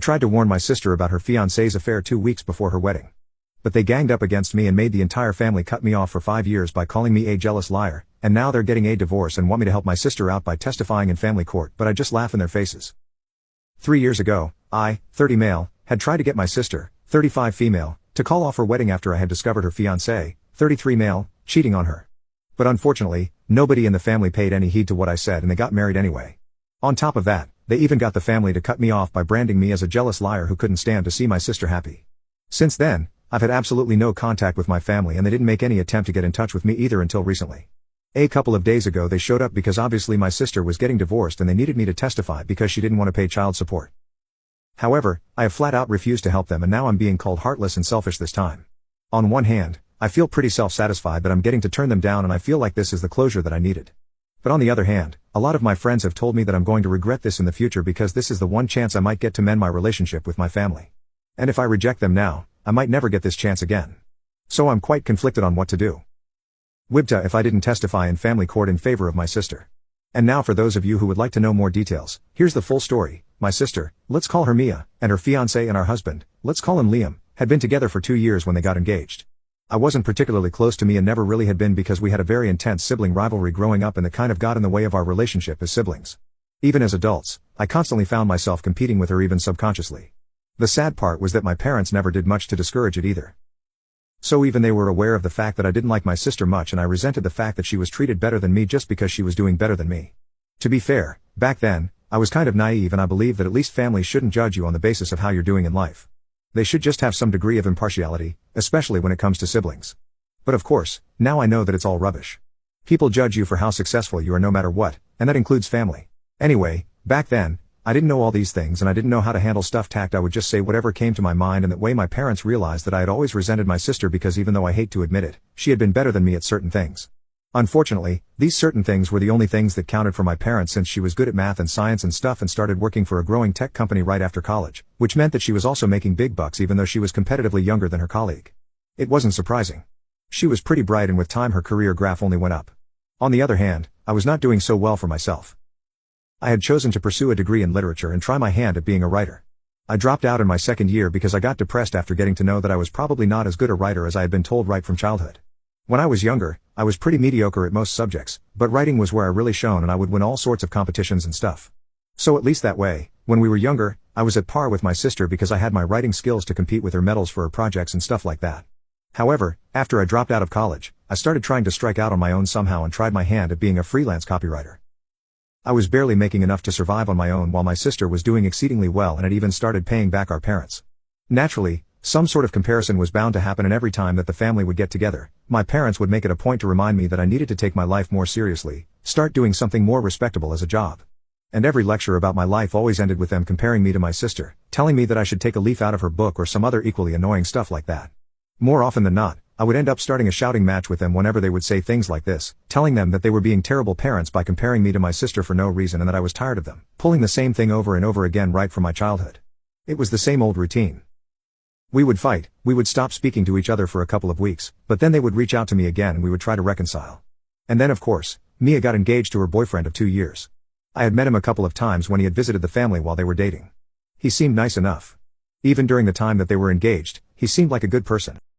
Tried to warn my sister about her fiancé's affair 2 weeks before her wedding. But they ganged up against me and made the entire family cut me off for 5 years by calling me a jealous liar, and now they're getting a divorce and want me to help my sister out by testifying in family court, but I just laugh in their faces. 3 years ago, I, 30 male, had tried to get my sister, 35 female, to call off her wedding after I had discovered her fiancé, 33 male, cheating on her. But unfortunately, nobody in the family paid any heed to what I said and they got married anyway. On top of that, they even got the family to cut me off by branding me as a jealous liar who couldn't stand to see my sister happy. Since then, I've had absolutely no contact with my family and they didn't make any attempt to get in touch with me either until recently. A couple of days ago they showed up because obviously my sister was getting divorced and they needed me to testify because she didn't want to pay child support. However, I have flat out refused to help them and now I'm being called heartless and selfish this time. On one hand, I feel pretty self-satisfied that I'm getting to turn them down and I feel like this is the closure that I needed. But on the other hand, a lot of my friends have told me that I'm going to regret this in the future because this is the one chance I might get to mend my relationship with my family. And if I reject them now, I might never get this chance again. So I'm quite conflicted on what to do. Wibta if I didn't testify in family court in favor of my sister. And now for those of you who would like to know more details, here's the full story. My sister, let's call her Mia, and her fiancé and our husband, let's call him Liam, had been together for 2 years when they got engaged. I wasn't particularly close to Mia, never really had been because we had a very intense sibling rivalry growing up and that kind of got in the way of our relationship as siblings. Even as adults, I constantly found myself competing with her even subconsciously. The sad part was that my parents never did much to discourage it either. So even they were aware of the fact that I didn't like my sister much and I resented the fact that she was treated better than me just because she was doing better than me. To be fair, back then, I was kind of naive and I believed that at least families shouldn't judge you on the basis of how you're doing in life. They should just have some degree of impartiality, especially when it comes to siblings. But of course, now I know that it's all rubbish. People judge you for how successful you are no matter what, and that includes family. Anyway, back then, I didn't know all these things and I didn't know how to handle stuff tact. I would just say whatever came to my mind, and that way my parents realized that I had always resented my sister because even though I hate to admit it, she had been better than me at certain things. Unfortunately, these certain things were the only things that counted for my parents since she was good at math and science and stuff and started working for a growing tech company right after college, which meant that she was also making big bucks even though she was competitively younger than her colleague. It wasn't surprising. She was pretty bright and with time her career graph only went up. On the other hand, I was not doing so well for myself. I had chosen to pursue a degree in literature and try my hand at being a writer. I dropped out in my second year because I got depressed after getting to know that I was probably not as good a writer as I had been told right from childhood. When I was younger, I was pretty mediocre at most subjects, but writing was where I really shone and I would win all sorts of competitions and stuff. So at least that way, when we were younger, I was at par with my sister because I had my writing skills to compete with her medals for her projects and stuff like that. However, after I dropped out of college, I started trying to strike out on my own somehow and tried my hand at being a freelance copywriter. I was barely making enough to survive on my own while my sister was doing exceedingly well and had even started paying back our parents. Naturally, some sort of comparison was bound to happen, and every time that the family would get together, my parents would make it a point to remind me that I needed to take my life more seriously, start doing something more respectable as a job. And every lecture about my life always ended with them comparing me to my sister, telling me that I should take a leaf out of her book or some other equally annoying stuff like that. More often than not, I would end up starting a shouting match with them whenever they would say things like this, telling them that they were being terrible parents by comparing me to my sister for no reason and that I was tired of them, pulling the same thing over and over again right from my childhood. It was the same old routine. We would fight, we would stop speaking to each other for a couple of weeks, but then they would reach out to me again and we would try to reconcile. And then of course, Mia got engaged to her boyfriend of 2 years. I had met him a couple of times when he had visited the family while they were dating. He seemed nice enough. Even during the time that they were engaged, he seemed like a good person.